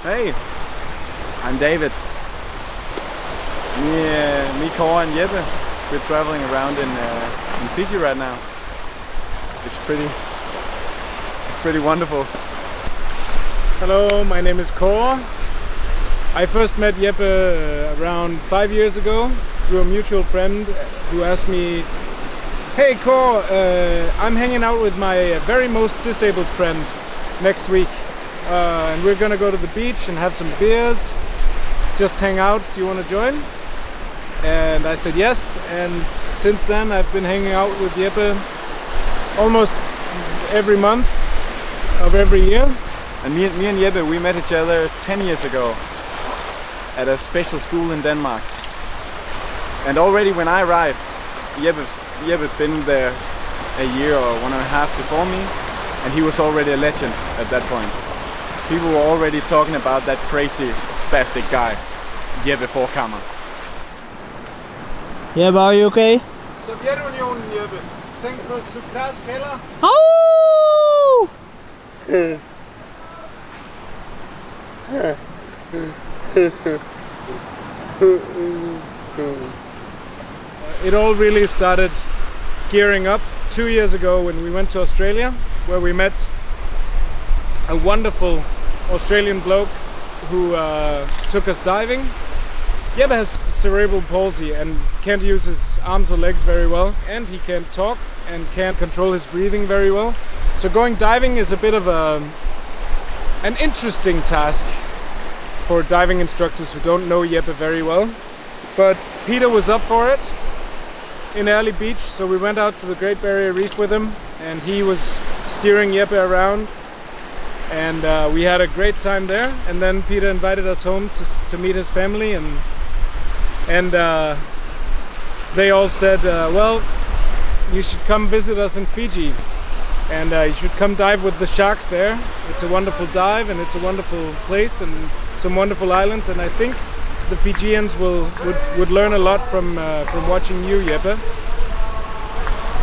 Hey, I'm David. Me, Kåre and Jeppe, we're traveling around in Fiji right now. It's pretty wonderful. Hello, my name is Kåre. I first met Jeppe around 5 years ago through a mutual friend who asked me, "Hey Kåre, I'm hanging out with my very most disabled friend next week. And we're gonna go to the beach and have some beers, just hang out. Do you want to join?" And I said yes, and since then I've been hanging out with Jeppe almost every month of every year. And me and Jeppe, we met each other 10 years ago at a special school in Denmark. And already when I arrived, Jeppe's been there a year or 1.5 before me, and he was already a legend at that point. People were already talking about that crazy spastic guy, Jeppe Forkammer. Jeppe, are you okay? Sovjetunionen, Jeppe. Tænk på Sukras kælder. Oh! It all really started gearing up 2 years ago when we went to Australia, where we met a wonderful Australian bloke who took us diving. Jeppe has cerebral palsy and can't use his arms or legs very well, and he can't talk and can't control his breathing very well. So going diving is a bit of an interesting task for diving instructors who don't know Jeppe very well. But Peter was up for it in Early Beach, so we went out to the Great Barrier Reef with him, and he was steering Jeppe around, and we had a great time there. And then Peter invited us home to meet his family, and they all said, well, you should come visit us in Fiji, and you should come dive with the sharks there. It's a wonderful dive, and it's a wonderful place, and some wonderful islands, and I think the Fijians would learn a lot from watching you, Jeppe.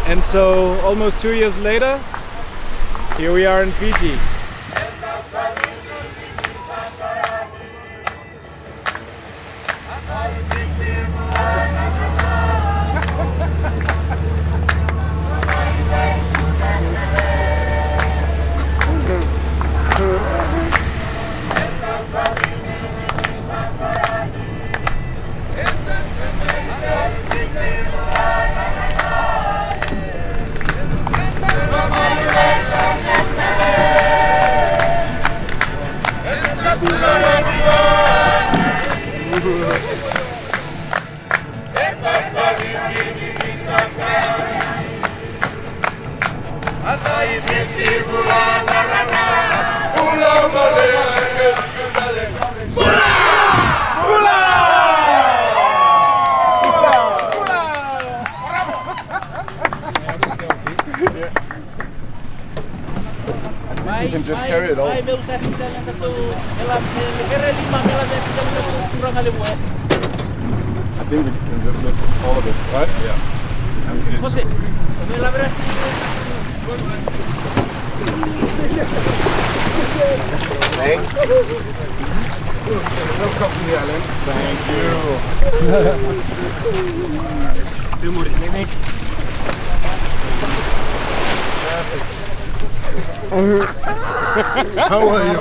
And so almost 2 years later, here we are in Fiji. You can just carry it all. I think we can just lift all of it, right? Yeah. Okay. Welcome to the island. Thank you. Perfect. How are you?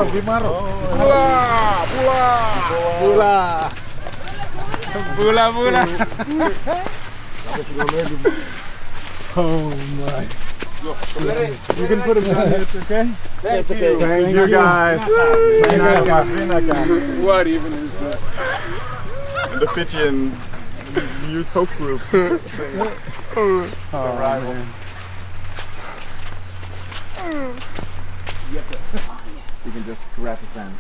Bula. Oh my. You can put him down here, it's okay? Thank you. Thank you guys. What even is this? The Fijian youth folk group. Arrival. You can just grab his hand.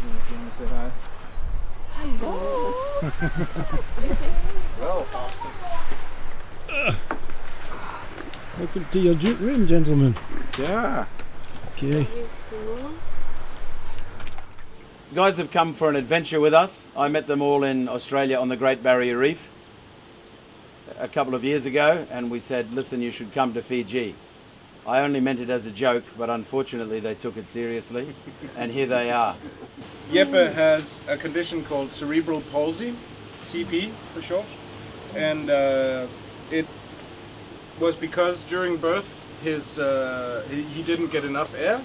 You want to say hi? Hello. Well, awesome. Welcome to your room, gentlemen. Yeah. Okay. You guys have come for an adventure with us. I met them all in Australia on the Great Barrier Reef a couple of years ago, and we said, listen, you should come to Fiji. I only meant it as a joke, but unfortunately they took it seriously, and here they are. Jeppe has a condition called cerebral palsy, CP for short, and it was because during birth he didn't get enough air,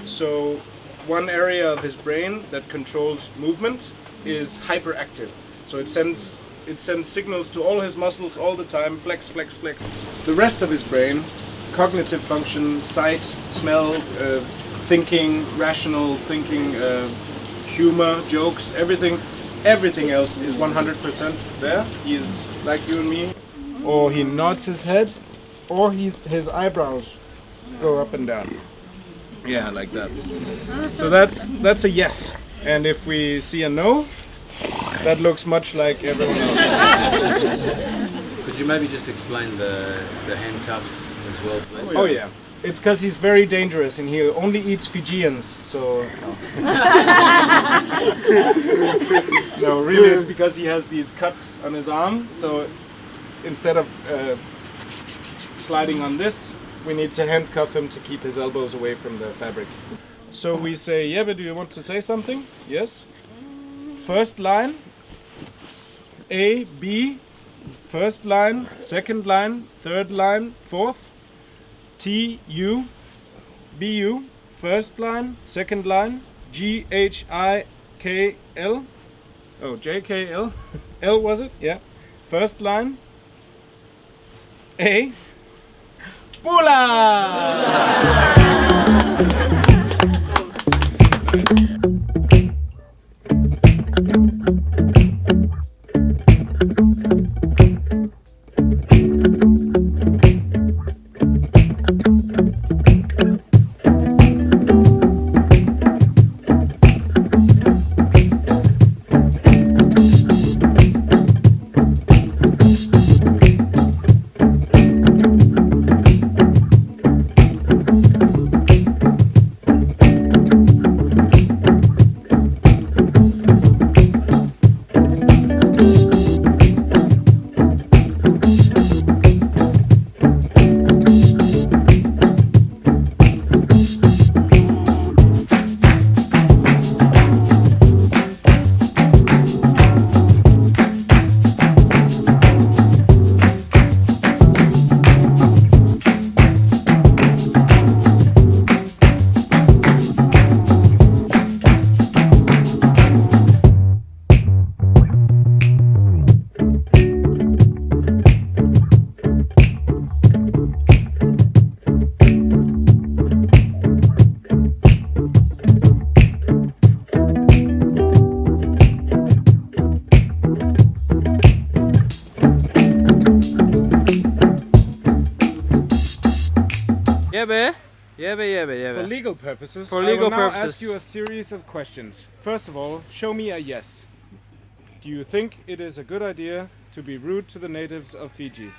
so one area of his brain that controls movement is hyperactive. So it sends signals to all his muscles all the time, flex, flex, flex. The rest of his brain, cognitive function, sight, smell, thinking, rational thinking, humor, jokes, everything else is 100% there. He is like you and me. Or he nods his head, or his eyebrows go up and down. Yeah, like that. So that's a yes. And if we see a no, that looks much like everyone else. Could you maybe just explain the handcuffs as well, please? Oh yeah. It's because he's very dangerous and he only eats Fijians, so... No, really it's because he has these cuts on his arm, so instead of sliding on this, we need to handcuff him to keep his elbows away from the fabric. So we say, Jeppe, do you want to say something? Yes. First line, A, B, first line, second line, third line, fourth. T, U, B, U, first line, second line, G, H, I, K, L. Oh, J, K, L. L was it? Yeah. First line, A. Pula! For legal purposes, I will now ask you a series of questions. First of all, show me a yes. Do you think it is a good idea to be rude to the natives of Fiji?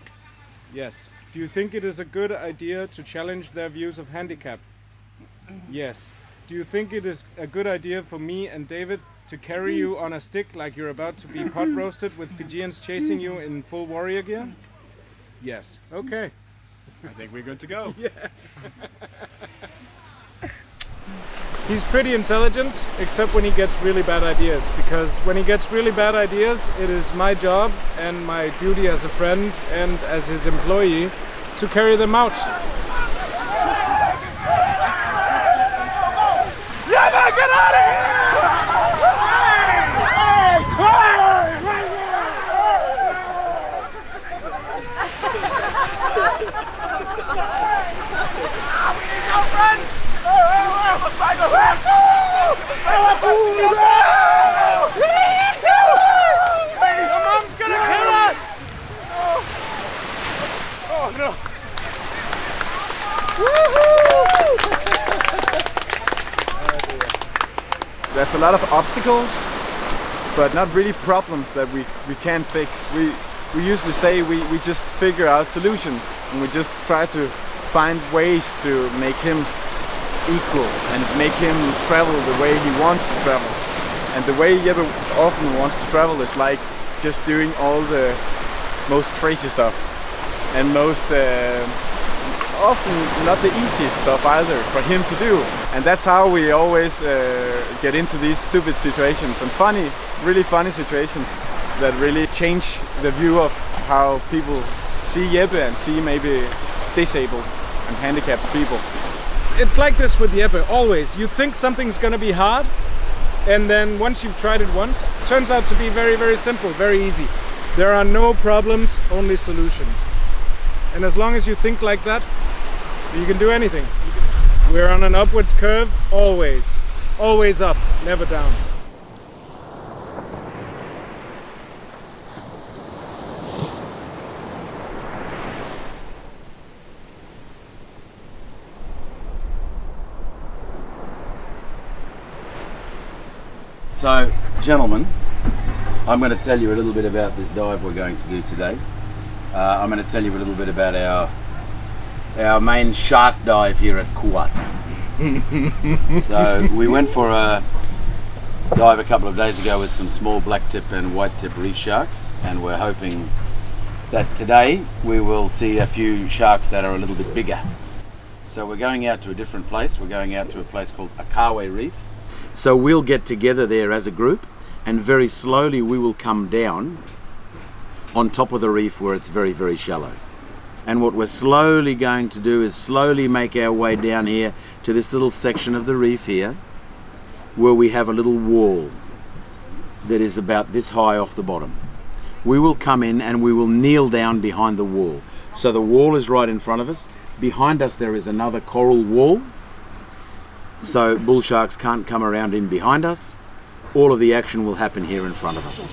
Yes. Do you think it is a good idea to challenge their views of handicap? Yes. Do you think it is a good idea for me and David to carry you on a stick like you're about to be pot roasted with Fijians chasing you in full warrior gear? Yes. Okay. I think we're good to go. Yeah. He's pretty intelligent, except when he gets really bad ideas, because when he gets really bad ideas, it is my job and my duty as a friend and as his employee to carry them out. Never get out of here! Your mom's gonna kill us! Oh no! There's a lot of obstacles, but not really problems that we can't fix. We usually say we just figure out solutions, and we just try to find ways to make him equal and make him travel the way he wants to travel. And the way Jeppe often wants to travel is like just doing all the most crazy stuff and most often not the easiest stuff either for him to do. And that's how we always get into these stupid situations and funny, really funny situations that really change the view of how people see Jeppe and see maybe disabled and handicapped people. It's like this with Jeppe, always. You think something's gonna be hard, and then once you've tried it once, it turns out to be very, very simple, very easy. There are no problems, only solutions. And as long as you think like that, you can do anything. We're on an upwards curve, always. Always up, never down. So, gentlemen, I'm going to tell you a little bit about this dive we're going to do today. I'm going to tell you a little bit about our main shark dive here at Kuat. So we went for a dive a couple of days ago with some small black tip and white tip reef sharks, and we're hoping that today we will see a few sharks that are a little bit bigger. So we're going out to a different place. We're going out to a place called Akawe Reef. So we'll get together there as a group, and very slowly we will come down on top of the reef where it's very, very shallow. And what we're slowly going to do is slowly make our way down here to this little section of the reef here, where we have a little wall that is about this high off the bottom. We will come in and we will kneel down behind the wall. So the wall is right in front of us. Behind us there is another coral wall, so bull sharks can't come around in behind us. All of the action will happen here in front of us.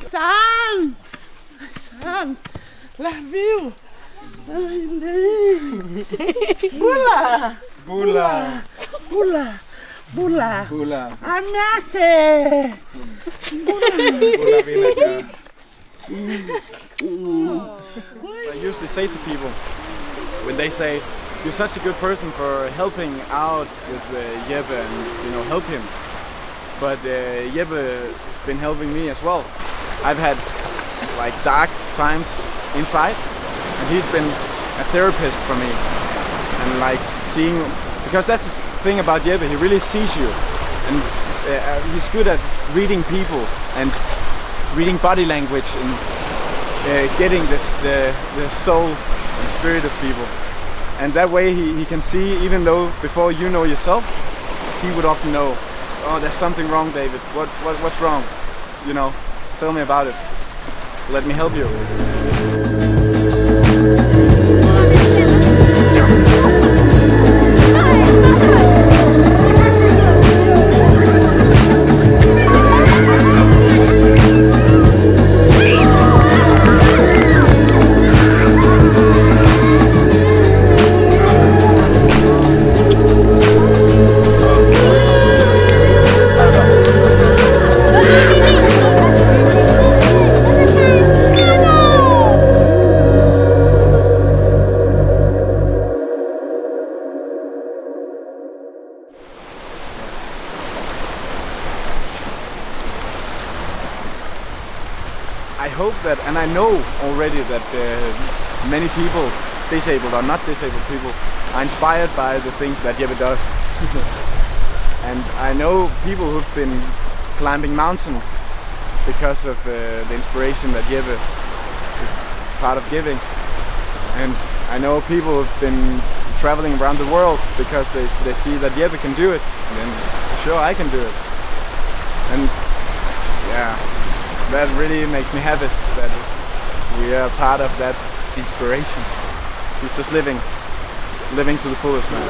San! San! La viu! Bula! Bula! Bula! Bula! Bula! Ameace! Bula vinegar. I usually say to people when they say, "You're such a good person for helping out with Jeppe and help him." But Jeppe has been helping me as well. I've had like dark times inside, and he's been a therapist for me. And like seeing, because that's the thing about Jeppe, he really sees you, and he's good at reading people and reading body language and getting the soul and spirit of people. And that way he can see, even though before you know yourself, he would often know, oh, there's something wrong, David. What's wrong? Tell me about it. Let me help you. I hope that, and I know already that many people, disabled or not disabled people, are inspired by the things that Jeppe does. And I know people who've been climbing mountains because of the inspiration that Jeppe is part of giving. And I know people who've been traveling around the world because they see that Jeppe can do it, and then sure I can do it. And yeah, that really makes me happy that we are part of that inspiration. He's just living to the fullest, man.